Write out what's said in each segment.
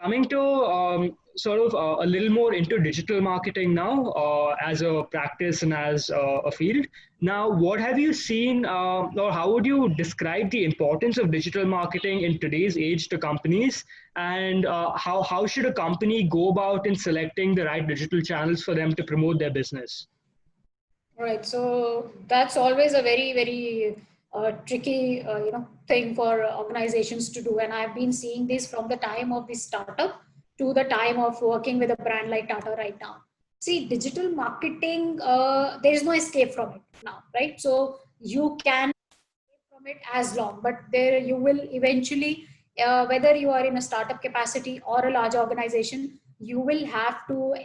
Coming to sort of a little more into digital marketing now as a practice and as a field. Now, what have you seen, or how would you describe the importance of digital marketing in today's age to companies? And how should a company go about in selecting the right digital channels for them to promote their business? All right, so that's always a very, very tricky, thing for organizations to do. And I've been seeing this from the time of the startup to the time of working with a brand like Tata right now. See, digital marketing, there is no escape from it now, right? So you can escape from it as long, but there you will eventually, whether you are in a startup capacity or a large organization, you will have to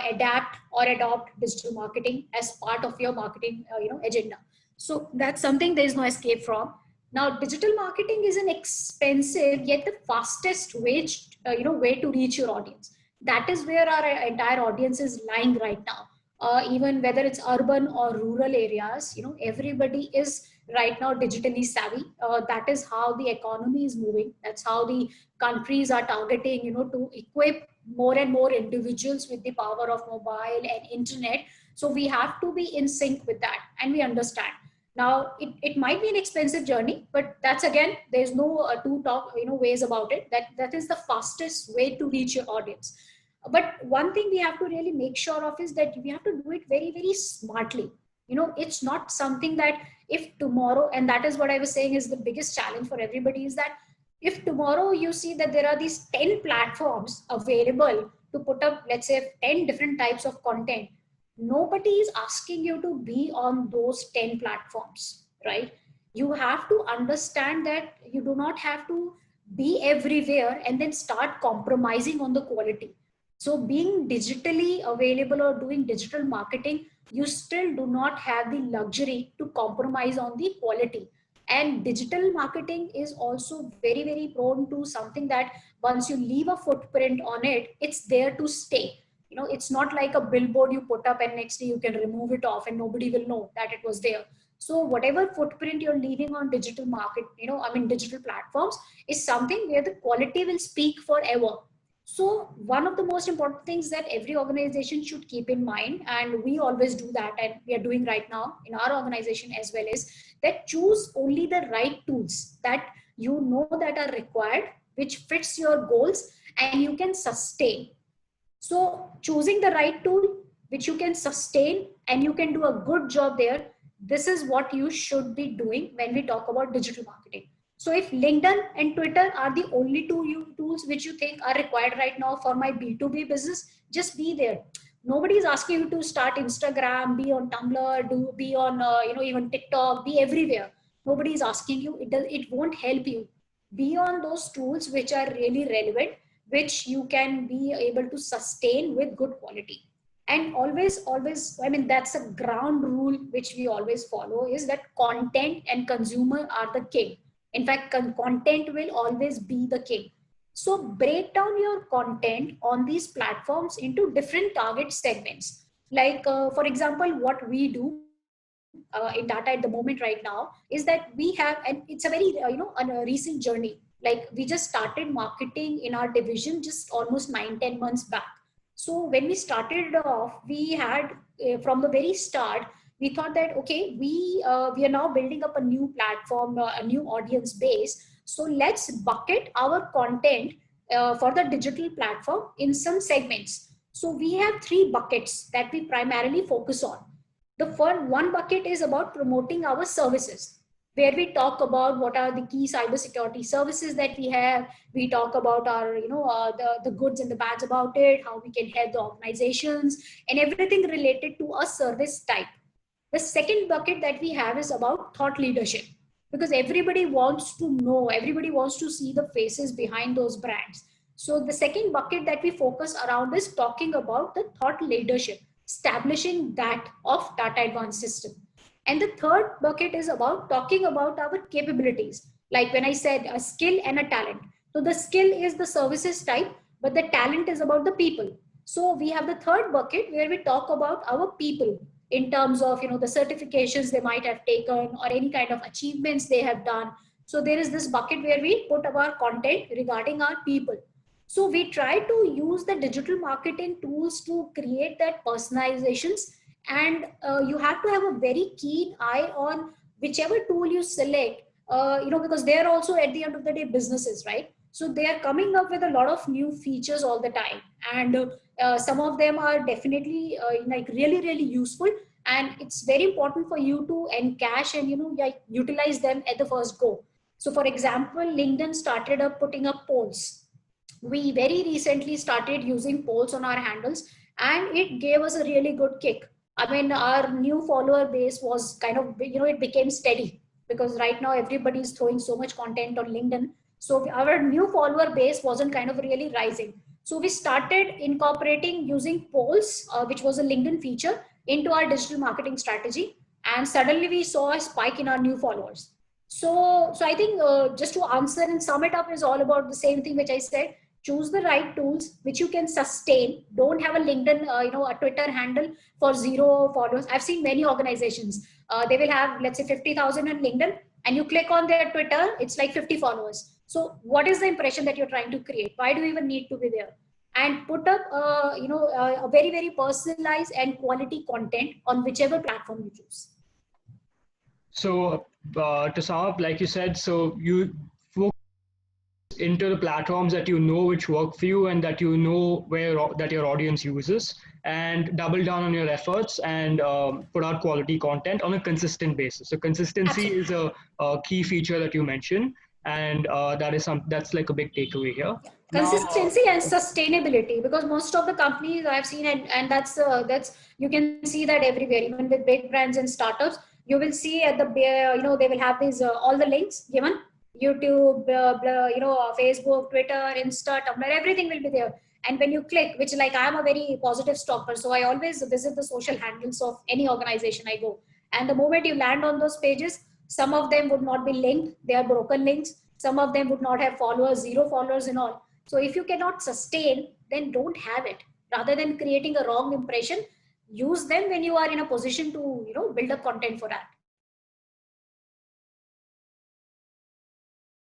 adapt or adopt digital marketing as part of your marketing agenda. So that's something there is no escape from. Now digital marketing is an expensive yet the fastest way to reach your audience. That is where our entire audience is lying right now. Even whether it's urban or rural areas, everybody is right now digitally savvy. That is how the economy is moving. That's how the countries are targeting, to equip more and more individuals with the power of mobile and internet. So we have to be in sync with that, and we understand. Now it might be an expensive journey, but that's again, there's no two talk ways about it. That is the fastest way to reach your audience. But one thing we have to really make sure of is that we have to do it very, very smartly. It's not something that if tomorrow, and that is what I was saying is the biggest challenge for everybody, is that if tomorrow you see that there are these 10 platforms available to put up, let's say, 10 different types of content, nobody is asking you to be on those 10 platforms, right? You have to understand that you do not have to be everywhere and then start compromising on the quality. So being digitally available or doing digital marketing, you still do not have the luxury to compromise on the quality. And digital marketing is also very, very prone to something that once you leave a footprint on it, it's there to stay. It's not like a billboard you put up and next day you can remove it off and nobody will know that it was there. So whatever footprint you're leaving on digital market, digital platforms, is something where the quality will speak forever. So one of the most important things that every organization should keep in mind, and we always do that, and we are doing right now in our organization as well, is that choose only the right tools that that are required, which fits your goals and you can sustain. So choosing the right tool which you can sustain and you can do a good job there, this is what you should be doing when we talk about digital marketing. So if LinkedIn and Twitter are the only two tools which you think are required right now for my B2B business, just be there. Nobody is asking you to start Instagram, be on Tumblr, be on even TikTok, be everywhere. Nobody is asking you. It won't help you. Be on those tools which are really relevant, which you can be able to sustain with good quality. And always, that's a ground rule which we always follow, is that content and consumer are the king. In fact, content will always be the king. So break down your content on these platforms into different target segments. Like, for example, what we do in Tata at the moment right now is that we have, and it's a very, a recent journey. Like, we just started marketing in our division just almost 9-10 months back. So when we started off, we had, from the very start, we thought that, okay, we are now building up a new platform, a new audience base. So let's bucket our content for the digital platform in some segments. So we have three buckets that we primarily focus on. The first one bucket is about promoting our services, where we talk about what are the key cybersecurity services that we have. We talk about our, the goods and the bads about it, how we can help the organizations, and everything related to a service type. The second bucket that we have is about thought leadership, because everybody wants to know, everybody wants to see the faces behind those brands. So the second bucket that we focus around is talking about the thought leadership, establishing that of Tata Advanced System. And the third bucket is about talking about our capabilities. Like when I said a skill and a talent. So the skill is the services type, but the talent is about the people. So we have the third bucket where we talk about our people in terms of, the certifications they might have taken or any kind of achievements they have done. So there is this bucket where we put our content regarding our people. So we try to use the digital marketing tools to create that personalizations, and you have to have a very keen eye on whichever tool you select, because they're also at the end of the day businesses, right? So they are coming up with a lot of new features all the time, and some of them are definitely like really really useful, and it's very important for you to encash and like utilize them at the first go. So for example, LinkedIn started up putting up polls. We very recently started using polls on our handles, and it gave us a really good kick. I mean, our new follower base was kind of, it became steady, because right now everybody is throwing so much content on LinkedIn. So our new follower base wasn't kind of really rising. So we started incorporating using polls, which was a LinkedIn feature, into our digital marketing strategy. And suddenly we saw a spike in our new followers. So I think, just to answer and sum it up, is all about the same thing which I said. Choose the right tools which you can sustain. Don't have a LinkedIn, a Twitter handle for 0 followers. I've seen many organizations. They will have, let's say, 50,000 on LinkedIn, and you click on their Twitter, it's like 50 followers. So what is the impression that you're trying to create? Why do you even need to be there? And put up, a very very personalized and quality content on whichever platform you choose. So to sum up, like you said, so you focus into the platforms that you know which work for you and that you know where that your audience uses, and double down on your efforts and put out quality content on a consistent basis. So consistency is Absolutely. a key feature that you mentioned, and that's like a big takeaway here. Now, Consistency and sustainability, because most of the companies I've seen, and that's you can see that everywhere, even with big brands and startups. You will see at the they will have these all the links given: YouTube, Facebook, Twitter, Insta, Tumblr, everything will be there. And when you click, which, like, I'm a very positive stalker, so I always visit the social handles of any organization I go. And the moment you land on those pages, some of them would not be linked, they are broken links. Some of them would not have followers, 0 followers and all. So if you cannot sustain, then don't have it. Rather than creating a wrong impression, use them when you are in a position to build up content for that.